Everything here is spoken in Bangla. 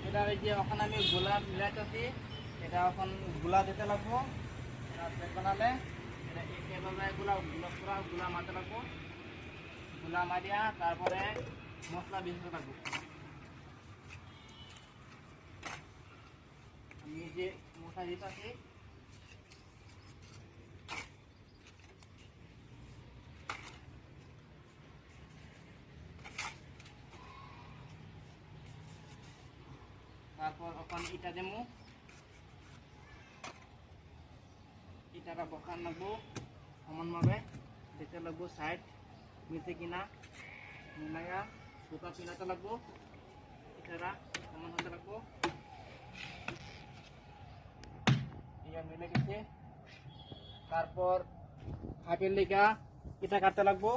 এটা এই যে ওখানে আমি গোলা মিলাইতেছি, এটা এখন গোলা দিতে লাগবো। প্লেট বানালে এটা এভাবে গোলা মারতে লাগবো। গোলা মারিয়া তারপরে মশলা ভিজাতে লাগবো। আমি যে মশলা দিতেছি তারপর ওখানে ইটা দেবো, ইটাটা বসান লাগবো সমানভাবে, দেখতে লাগবো সাইড মিলছে কিনা, মিলাইয়া সুতা পিনাতে লাগবো, ইটারা সমান হতে লাগবো। ইটা মিলে গেছে, তারপর হাফের লেগা ইটা কাটতে লাগবো।